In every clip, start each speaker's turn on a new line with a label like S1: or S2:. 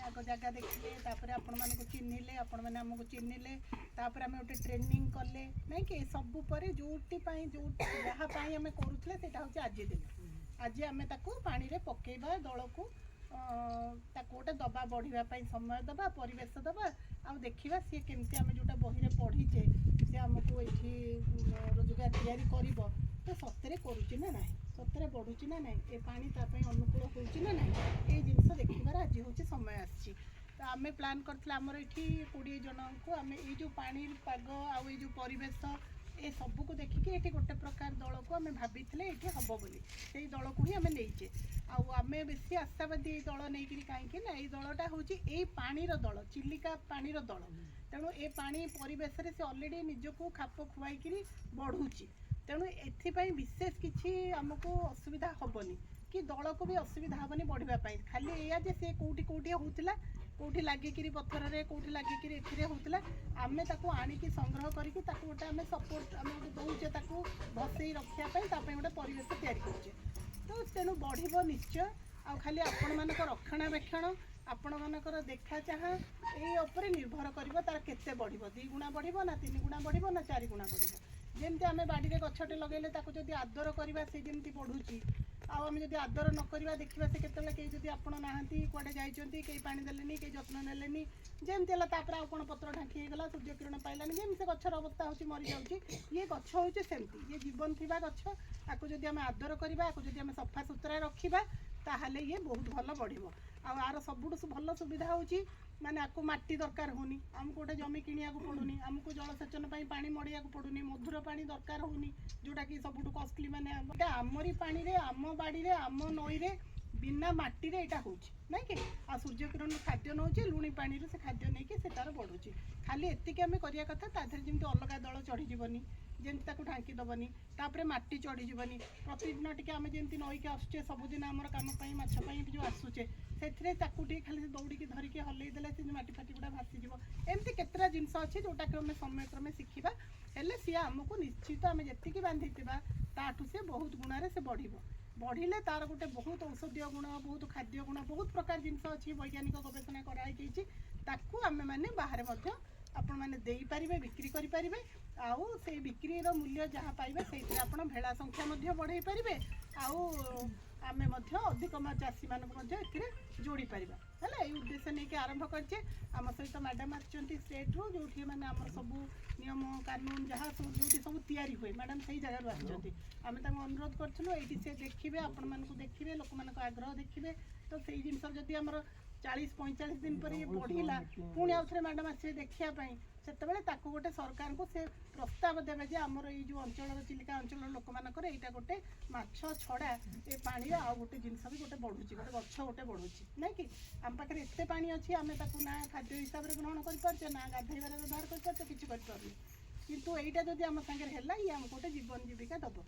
S1: आग जगह देखिले तापर आपण मानको चिन्हिले आपण माने हमको चिन्हिले तापर हमें गोटे ट्रेनिंग कले नहीं कि सब पर जोटी पाई जो जहाँ पाई हमें करूथले सेटा होचे आज दिन आज आम ताकू पानी रे पकेबा दल को ताकू गोटे दबा बढ़िया समय दबा परिवेश दबा आ देखा सी केमती आम जोटा बही पढ़ीचे सी आमको ये रोजगार तैयारी कर तो सतरे करुच्ची ना ना सतरे बढ़ुची ना ना ये पानी अनुकूल होची ना ना ये जिनस देखार आज हूँ समय आसी तो आम प्लां करते आमर ये 20 जन को आम ये जो पानी पाग आउ ये परिवेश ये सबको देखिकी ये गोटे प्रकार दल को आम भाभी ये हम बोली से दल को ही आम नहींचे आम बेसी आशावादी दल नहीं कहीं ना ये दलटा हूँ ये पानी दल चिलिका पानी दल तेणु ये पानी परिवेश से अलरेडी निजक खाप खुआई बढ़ुची तेणु एपाई विशेष किसी आमको असुविधा हेनी कि दल को भी असुविधा हेनी बढ़ापी खाली एया जे सी कौटी कौटी होता कौटी लगिकी पथर से कौटी लगिकी ए होता आम आणिकी संग्रह करके गोटे आम सपोर्ट आम दौचे भसई रखापी गोटे परिवेश तैयारी करुचे तो तेणु बढ़ निश्चय आ खाली आपण मान रक्षणाबेक्षण आपण मानकर देखा चाह ये निर्भर कर तार केते बढ़ 2 गुणा बढ़ ना 3 गुणा बढ़ ना 4 गुणा बढ़ जमी आम बाड़ी में गछटे लगे जब आदर करवा से जमी बढ़ुची आम जब आदर न करवा देखा से केतले कई जब आप नहांती कड़े जाइए कई पानी देलेनी कई जत्न नेलेनी जमती है तापर आउ पत्र ढांकी होगा सूर्य किरण पाइलानी जमी से गचर अवस्था हो मरी जाऊँगी ये गछ हूँ सेमती ये जीवन थी गछ आपको जब आम आदर करवा जब आम सफा सुतरा रखा ताहले ये बहुत भल बढ़ आर सबुठ भल सुविधा होची माने आपको माटी दरकार होनी आमको गोटे जमी किनिया को पड़ुनी आमको जलसेचन पानी मड़िया को पड़ुनी मधुर पानी दरकार होनी जोटा कि सबुठ कॉस्टली माने आमरी पानी रे आम बाड़ी रे आम नई रे बिना माटी रे एटा होची नहीं कि आ सूर्य किरण खाद्य नौचे लुणी पानी रे से खाद्य नहीं कि से तार बढ़ुची खाली एतिके आमे करिया कथा ताधर जेमति अलगा दल चढ़ी जीवनी जेमति ताकू ढांकी दबनी तापरे माटी चढ़ी जीवनी प्रतिदिन टिके आमे जेमति नई के आसुचे सबुदिन हमर काम पई माछ पई जो आसुचे सेथरे ताकू टिके खाली दौड़ी के धरिके हल्लै देले से माटी फाटी गुडा भासी जीवो एमति केतरा जिंस अछि जोटा कि आमे समय क्रमे शिखिबा हेले सिया हमको निश्चित आमे जेतिकी बांधितिबा ताठू से बहुत गुणा रे से बढ़िबो बढ़िले तार गोटे बहुत औषधीय गुण बहुत खाद्य गुण बहुत प्रकार जिनस अच्छी वैज्ञानिक गवेषणा कराई ताकू आमे माने बाहर मध्य आपण माने देई परिबे बिक्री करि परिबे आउ से बिक्री रो मूल्य जहाँ पाइबे से आपण भेड़ा संख्या मध्य बढ़ाई परिबे आउ आमे मध्य अधिक चाषी मानक मध्य एथिरे जोड़ी परिबा हला ए उद्देश्य नै के आरंभ करछे आम सहित मैडम आछंती स्टेट रो जोठी माने आम सब नियम कानून जहाँ सब जोठी सब तैयारी हुए मैडम सही जगह रो आछंती आमे तांको अनुरोध करछलु एठी से देखिबे आपण मानकु देखिबे लोक मानक आग्रह देखिबे तो सेही जिनस जदी हमर 40-45 दिन पर ये बढ़िला पुणी आउथरे मैडम आसे देखिया पई सेतबेले ताकू गोटे सरकार को से प्रस्ताव देवे जे हमर ये जो अंचल चिलिका अंचल लोक मानकर एटा गोटे माछ छड़ा ए पानी आ गोटे जिनस भी गोटे बढ़ुची गोटे गछ गोटे बढ़ुची नहीं कि आम पाखे एते पानी अच्छी आम ताकू ना खाद्य हिसाब से ग्रहण कर पारछे ना गाधेबार व्यवहार कर पारछे किछि कर पारनी किंतु एटा जदी आम संगे हेला ये हम गोटे जीवन जीविका दबो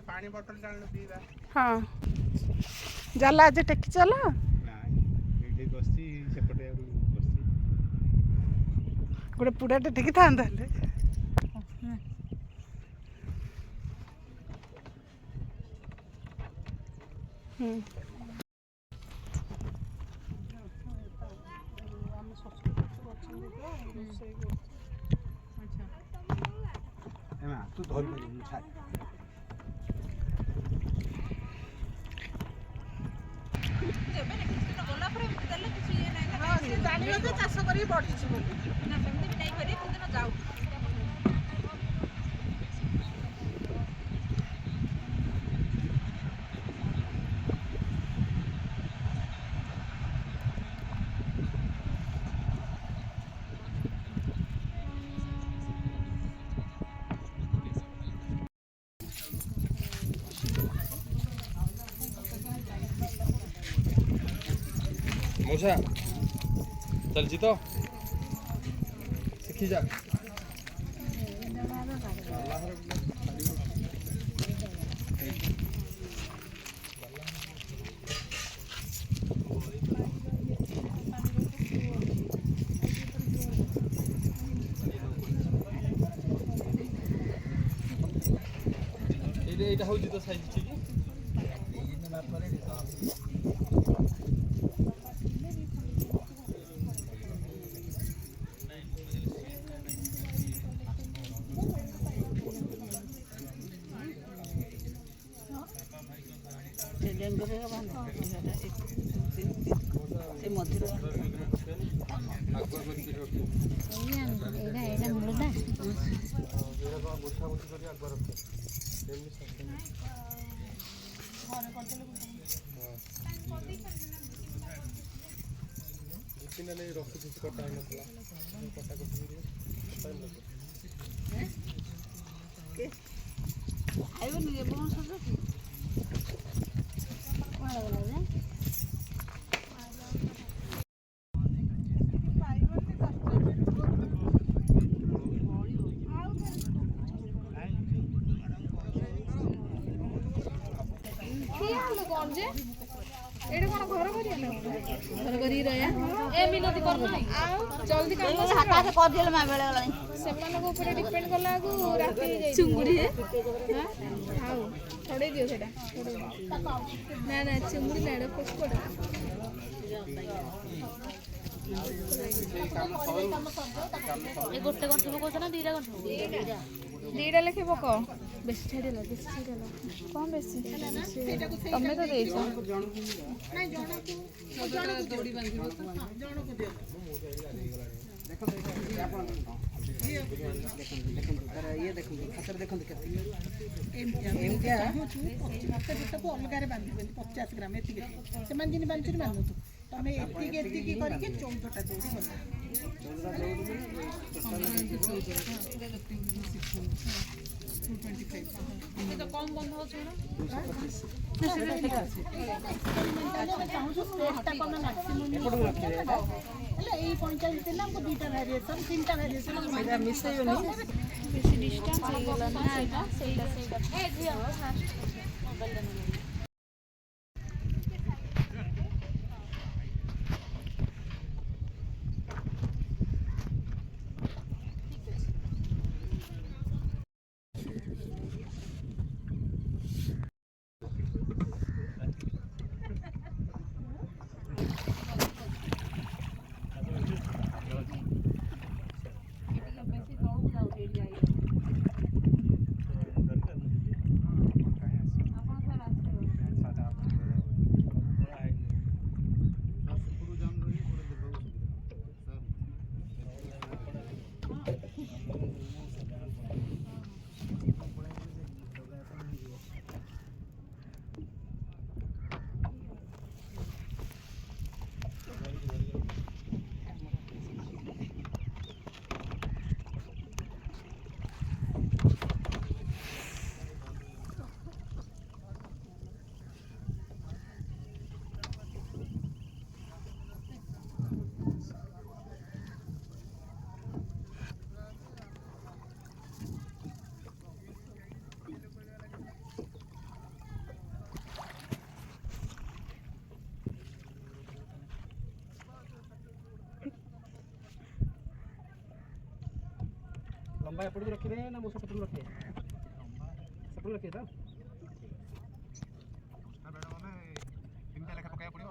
S1: पानी बोतल डालना पीवा हाँ जाला आज टेकी चला गोटे पुड़ाटे टेकी था
S2: तू धरी
S1: चाष कर बढ़ी
S2: मौसा चलची तो शिखी जा এইটা হচ্ছে তো সাইজ ঠিক रखी थी कटा नथला कटा
S3: आइबो नि एबो सज वाला वाला
S4: एडे कोन घर करिया घर करी रहया ए मिनती करना आ जल्दी काम
S3: हाता से कर दियल मा बेले वाला
S4: सेमान को ऊपर डिपेंड करला को राती जाई
S3: चुंगुड़ी है
S4: हां हाउ छोड़े दियो सेटा ना ना चुंगुड़ी नाडो पकोड़ा
S3: ए गोटे गंठो को ना दीरा गंठो
S4: दीटा लेखे पको बेसी छेडेला कौन बेसी तमे तो देइछो
S1: नहीं जणा को दौड़ी बांधिबो तो हां जणा को दियो देखो आपण ये देखो खतर देखो एमतिया मते को अलग रे बांधिबे 50 ग्राम एति से मन जिनि बांधि बांधो तमे एति की करके 14 टा दौड़ी बना 225
S4: ये तो कम बंद हो छ
S1: ना ए 45 दिन हमको दुईटा वेरिएशन तीनटा वेरिएशन हम मिसैयोनी
S4: बेसी डिस्टेंस हो गेला ना एटा सेटा ए दियो मोबाइल
S2: ଲମ୍ବା ଏପଟକୁ ରଖିବେ ନା ମୋ ସେପଟକୁ ରଖିବେ? ସେପଟକୁ ରଖିବେ ତ?
S5: ତିନିଟା ଲେଖା ପକାଇବାକୁ ପଡ଼ିବ।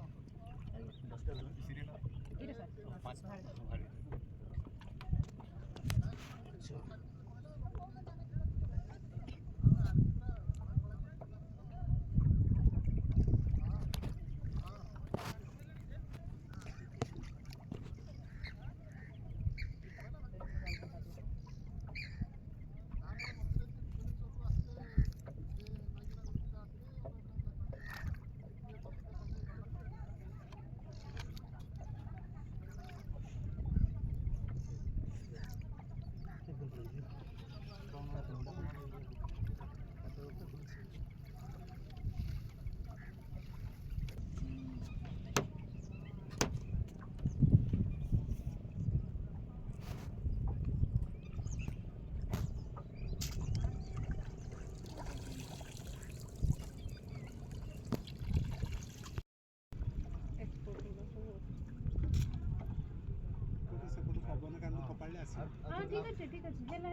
S4: ହଁ ଠିକ୍ ଅଛି ହେଲା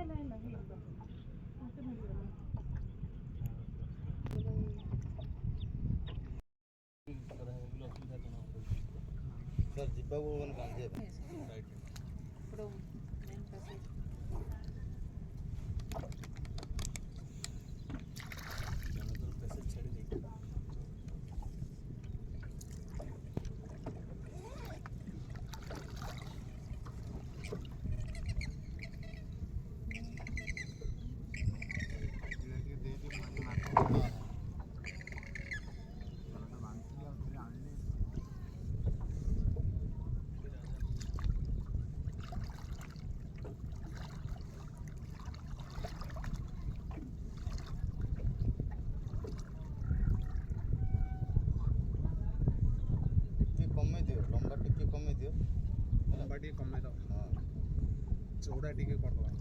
S5: ସାର୍ ଯିବାକୁ ମାନେ ବାନ୍ଧିବା କମେଇ ଦିଅ, ଲମ୍ବା ଟିକେ କମେଇ ଦିଅ,
S2: ଲମ୍ବା ଟିକେ କମେଇ ଦବ,
S5: ହଁ
S2: ଚଉଡ଼ା ଟିକେ କରିଦବା।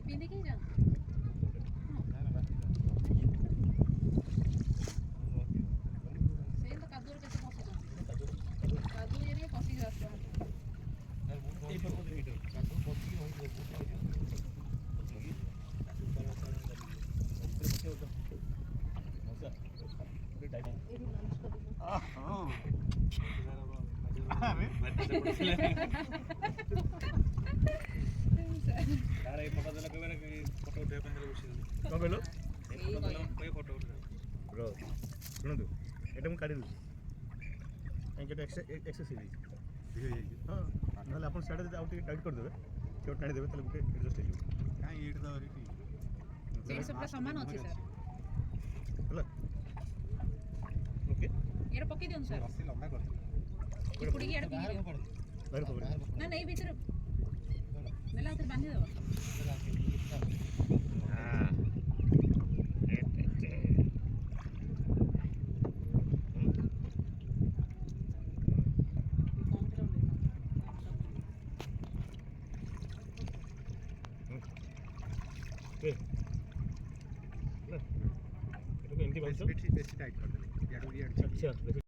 S4: ପିନ୍ଧିକି ଯାଅ ସେ ତ କାଦୁଅରେ କେତେ ପଶିଛନ୍ତି କାଦୁଅ ଏରିଆ ପଶିକି ଆସୁଛନ୍ତି
S5: ଶୁଣନ୍ତୁ ଏଇଟା ମୁଁ କାଢ଼ି ଦେଉଛି କାହିଁକି ଏଇଟା ଏକ୍ସେସ୍ ହେଇଯାଇଛି ହଁ ନହେଲେ ଆପଣ ସିଆଡ଼େ ଯଦି ଆଉ ଟିକେ ଟାଇଟ୍ କରିଦେବେ ସେଟା ଟାଣିଦେବେ ତାହେଲେ ଗୋଟେ ଏଡ଼ଜଷ୍ଟ ହେଇଯିବ
S2: କାହିଁ ଏଇଠି ତ
S4: ସେଇଠି ସବୁଟା ସମାନ ଅଛି ସାର୍
S5: ହେଲା ଓକେ
S4: ଏଇଟା ପକେଇ ଦିଅନ୍ତୁ ସାର୍
S2: ରସି ଲମ୍ବା କରିଥିଲେ
S4: ପୁଡ଼ିକି ଇଆଡ଼େ ପିଙ୍ଗି ଦିଅ
S5: ବାହାର ପକେଇ
S4: ନା ନା ଏଇ ଭିତରେ ନେଲା ହାତରେ ବାନ୍ଧିଦେବ
S5: ଏଟାକୁ ଏମିତି ବାନ୍ଧିଛ
S2: ବେଶୀ ଟାଇଟ୍ କରିଦେଲେ
S5: ଆଚ୍ଛା